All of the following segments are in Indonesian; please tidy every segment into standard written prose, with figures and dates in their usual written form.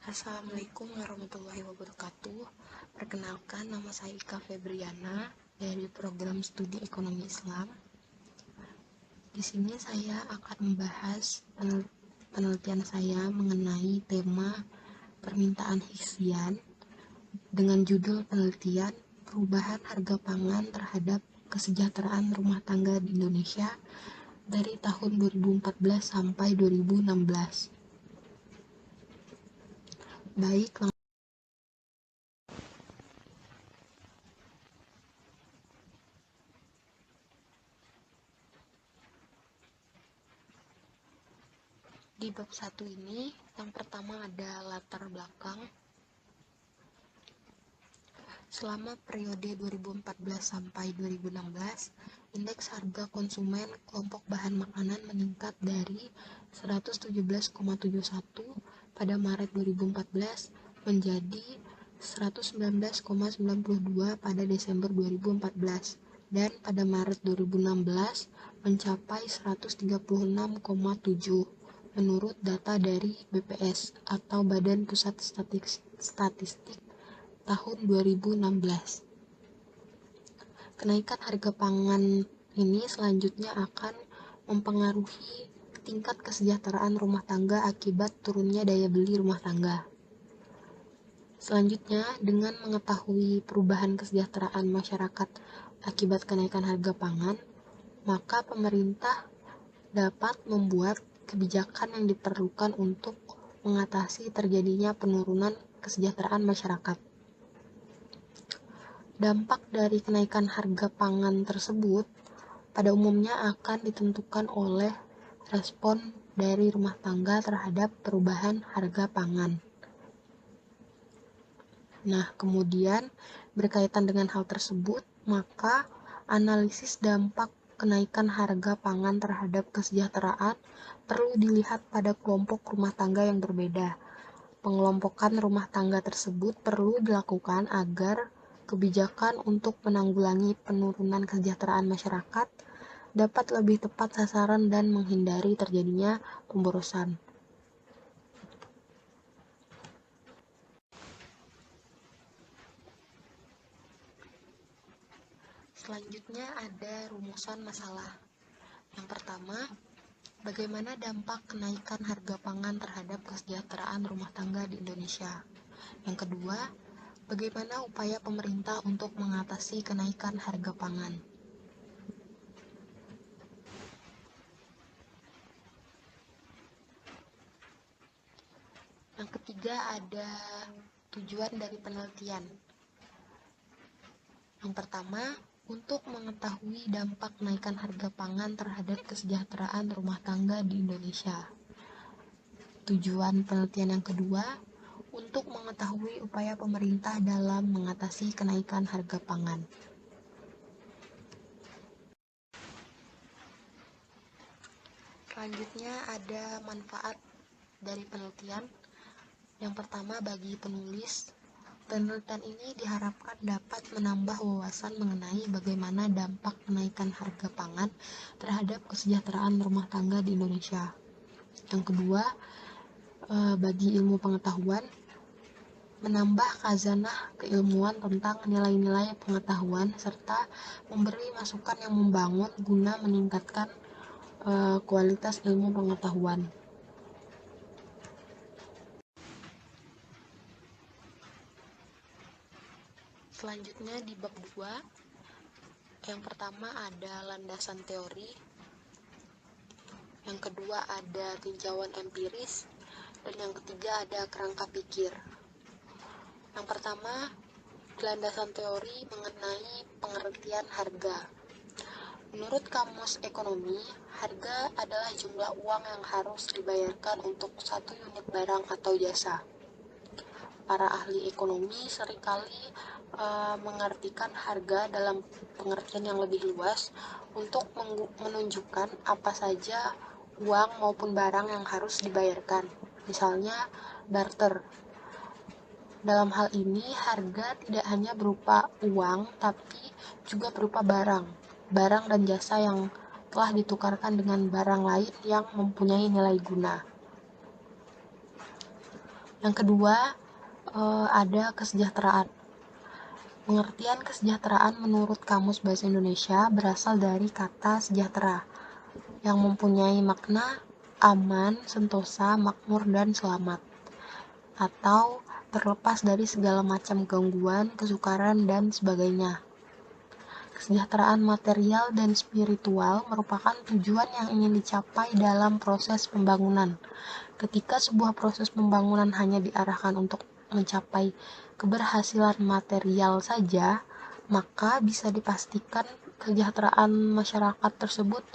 Assalamualaikum warahmatullahi wabarakatuh. Perkenalkan, nama saya Ika Febriana dari program studi ekonomi Islam. Di sini saya akan membahas penelitian saya mengenai tema permintaan hisian dengan judul penelitian perubahan harga pangan terhadap kesejahteraan rumah tangga di Indonesia dari tahun 2014 sampai 2016. Baik, di bab 1 ini yang pertama ada latar belakang. Selama periode 2014 sampai 2016, indeks harga konsumen kelompok bahan makanan meningkat dari 117,71 pada Maret 2014 menjadi 119,92 pada Desember 2014 dan pada Maret 2016 mencapai 136,7 menurut data dari BPS atau Badan Pusat Statistik tahun 2016. Kenaikan harga pangan ini selanjutnya akan mempengaruhi tingkat kesejahteraan rumah tangga akibat turunnya daya beli rumah tangga. Selanjutnya, dengan mengetahui perubahan kesejahteraan masyarakat akibat kenaikan harga pangan, maka pemerintah dapat membuat kebijakan yang diperlukan untuk mengatasi terjadinya penurunan kesejahteraan masyarakat. Dampak dari kenaikan harga pangan tersebut pada umumnya akan ditentukan oleh respon dari rumah tangga terhadap perubahan harga pangan. Nah, kemudian berkaitan dengan hal tersebut, maka analisis dampak kenaikan harga pangan terhadap kesejahteraan perlu dilihat pada kelompok rumah tangga yang berbeda. Pengelompokan rumah tangga tersebut perlu dilakukan agar kebijakan untuk menanggulangi penurunan kesejahteraan masyarakat dapat lebih tepat sasaran dan menghindari terjadinya pemborosan. Selanjutnya ada rumusan masalah. Yang pertama, bagaimana dampak kenaikan harga pangan terhadap kesejahteraan rumah tangga di Indonesia? Yang kedua, bagaimana upaya pemerintah untuk mengatasi kenaikan harga pangan? Yang ketiga ada tujuan dari penelitian. Yang pertama, untuk mengetahui dampak kenaikan harga pangan terhadap kesejahteraan rumah tangga di Indonesia. Tujuan penelitian yang kedua, untuk mengetahui upaya pemerintah dalam mengatasi kenaikan harga pangan. Selanjutnya ada manfaat dari penelitian. Yang pertama, bagi penulis, penelitian ini diharapkan dapat menambah wawasan mengenai bagaimana dampak kenaikan harga pangan terhadap kesejahteraan rumah tangga di Indonesia. Yang kedua, bagi ilmu pengetahuan, menambah khazanah keilmuan tentang nilai-nilai pengetahuan serta memberi masukan yang membangun guna meningkatkan kualitas ilmu pengetahuan. Selanjutnya di bab 2, yang pertama ada landasan teori, yang kedua ada tinjauan empiris, dan yang ketiga ada kerangka pikir. Yang pertama, landasan teori mengenai pengertian harga. Menurut Kamus Ekonomi, harga adalah jumlah uang yang harus dibayarkan untuk satu unit barang atau jasa. Para ahli ekonomi seringkali mengartikan harga dalam pengertian yang lebih luas untuk menunjukkan apa saja uang maupun barang yang harus dibayarkan. Misalnya barter. Dalam hal ini, harga tidak hanya berupa uang, tapi juga berupa barang dan jasa yang telah ditukarkan dengan barang lain yang mempunyai nilai guna. Yang kedua, ada kesejahteraan. Pengertian kesejahteraan menurut Kamus Bahasa Indonesia berasal dari kata sejahtera yang mempunyai makna aman, sentosa, makmur, dan selamat, atau terlepas dari segala macam gangguan, kesukaran, dan sebagainya. Kesejahteraan material dan spiritual merupakan tujuan yang ingin dicapai dalam proses pembangunan. Ketika sebuah proses pembangunan hanya diarahkan untuk mencapai keberhasilan material saja, maka bisa dipastikan kesejahteraan masyarakat tersebut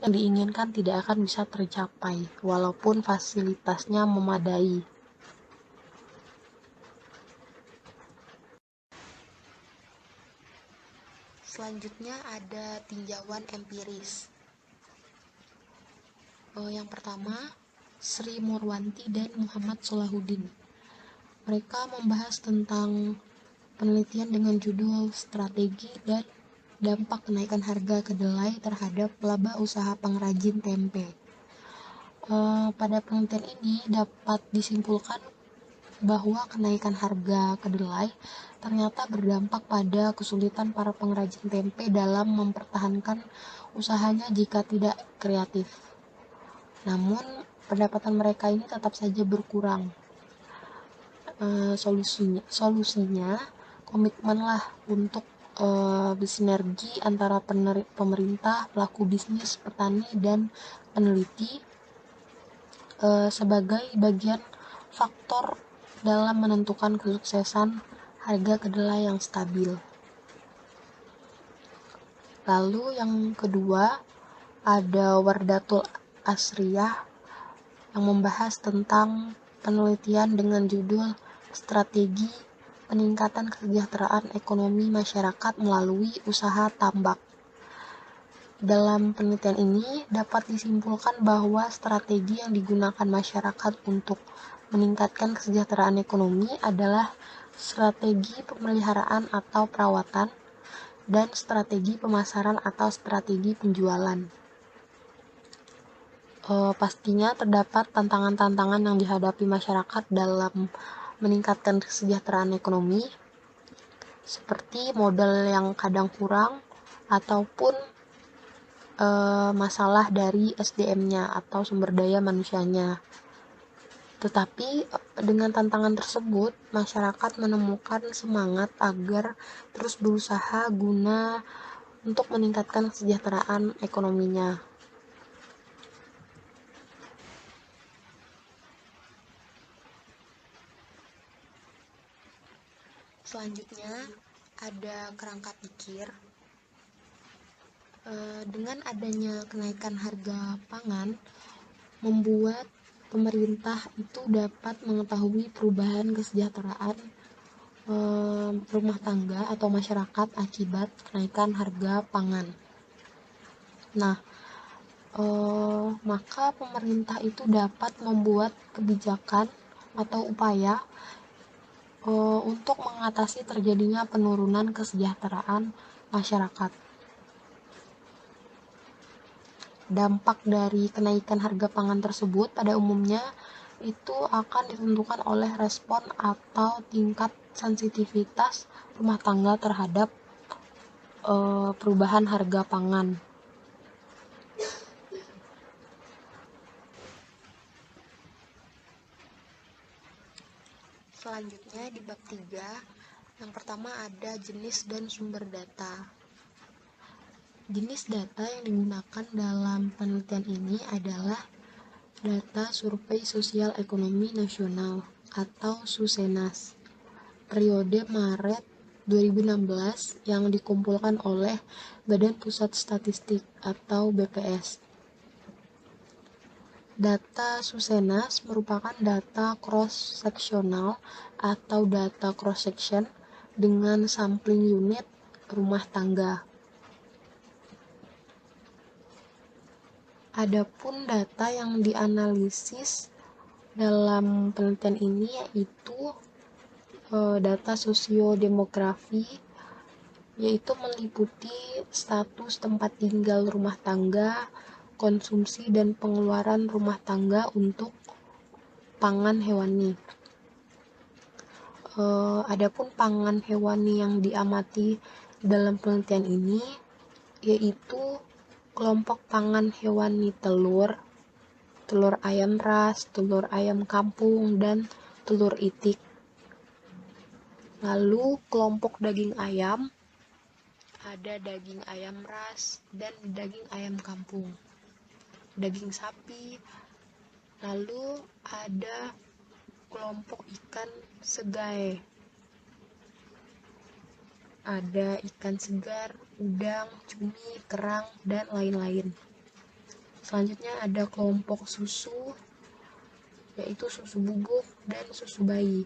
yang diinginkan tidak akan bisa tercapai, walaupun fasilitasnya memadai. Selanjutnya ada tinjauan empiris. Yang pertama, Sri Murwanti dan Muhammad Solahuddin. Mereka membahas tentang penelitian dengan judul Strategi dan Dampak Kenaikan Harga Kedelai terhadap Laba Usaha Pengrajin Tempe. Pada penelitian ini dapat disimpulkan bahwa kenaikan harga kedelai ternyata berdampak pada kesulitan para pengrajin tempe dalam mempertahankan usahanya jika tidak kreatif. Namun, pendapatan mereka ini tetap saja berkurang. Solusinya komitmenlah untuk bersinergi antara pemerintah, pelaku bisnis, petani, dan peneliti sebagai bagian faktor dalam menentukan kesuksesan harga kedelai yang stabil. Lalu yang kedua ada Wardatul Asriyah yang membahas tentang penelitian dengan judul Strategi Peningkatan Kesejahteraan Ekonomi Masyarakat Melalui Usaha Tambak. Dalam penelitian ini dapat disimpulkan bahwa strategi yang digunakan masyarakat untuk meningkatkan kesejahteraan ekonomi adalah strategi pemeliharaan atau perawatan dan strategi pemasaran atau strategi penjualan. Pastinya terdapat tantangan-tantangan yang dihadapi masyarakat dalam meningkatkan kesejahteraan ekonomi, seperti modal yang kadang kurang ataupun masalah dari SDM-nya atau sumber daya manusianya. Tetapi dengan tantangan tersebut, masyarakat menemukan semangat agar terus berusaha guna untuk meningkatkan kesejahteraan ekonominya. Selanjutnya ada kerangka pikir. Dengan adanya kenaikan harga pangan, membuat pemerintah itu dapat mengetahui perubahan kesejahteraan rumah tangga atau masyarakat akibat kenaikan harga pangan. Nah, maka pemerintah itu dapat membuat kebijakan atau upaya untuk mengatasi terjadinya penurunan kesejahteraan masyarakat. Dampak dari kenaikan harga pangan tersebut pada umumnya itu akan ditentukan oleh respon atau tingkat sensitivitas rumah tangga terhadap perubahan harga pangan. Selanjutnya di bab 3, yang pertama ada jenis dan sumber data. Jenis data yang digunakan dalam penelitian ini adalah data Survei Sosial Ekonomi Nasional atau SUSENAS periode Maret 2016 yang dikumpulkan oleh Badan Pusat Statistik atau BPS. Data SUSENAS merupakan data cross-sectional atau data cross-section dengan sampling unit rumah tangga. Adapun data yang dianalisis dalam penelitian ini yaitu data sosiodemografi, yaitu meliputi status tempat tinggal rumah tangga, konsumsi dan pengeluaran rumah tangga untuk pangan hewani. Adapun pangan hewani yang diamati dalam penelitian ini yaitu kelompok pangan hewani telur, telur ayam ras, telur ayam kampung, dan telur itik. Lalu kelompok daging ayam, ada daging ayam ras dan daging ayam kampung. Daging sapi, lalu ada kelompok ikan segai. Ada ikan segar, udang, cumi, kerang, dan lain-lain. Selanjutnya ada kelompok susu, yaitu susu bubuk dan susu bayi.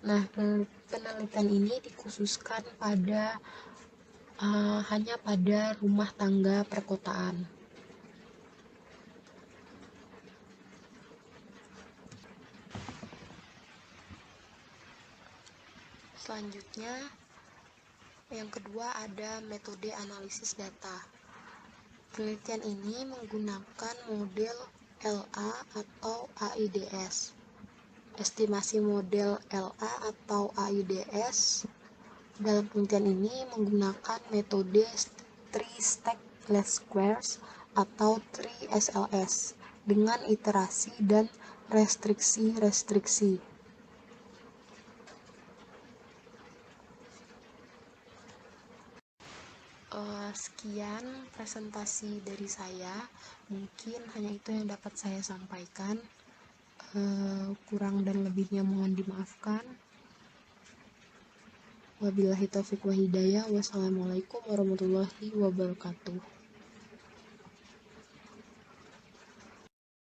Nah, penelitian ini dikhususkan hanya pada rumah tangga perkotaan. Selanjutnya, yang kedua ada metode analisis data. Penelitian ini menggunakan model LA atau AIDS. Estimasi model LA atau AIDS dalam penelitian ini menggunakan metode Three Stack Least Squares atau 3SLS dengan iterasi dan restriksi-restriksi. Sekian presentasi dari saya, mungkin hanya itu yang dapat saya sampaikan. Kurang dan lebihnya mohon dimaafkan. Wabillahi taufiq wa hidayah. Wassalamualaikum warahmatullahi wabarakatuh.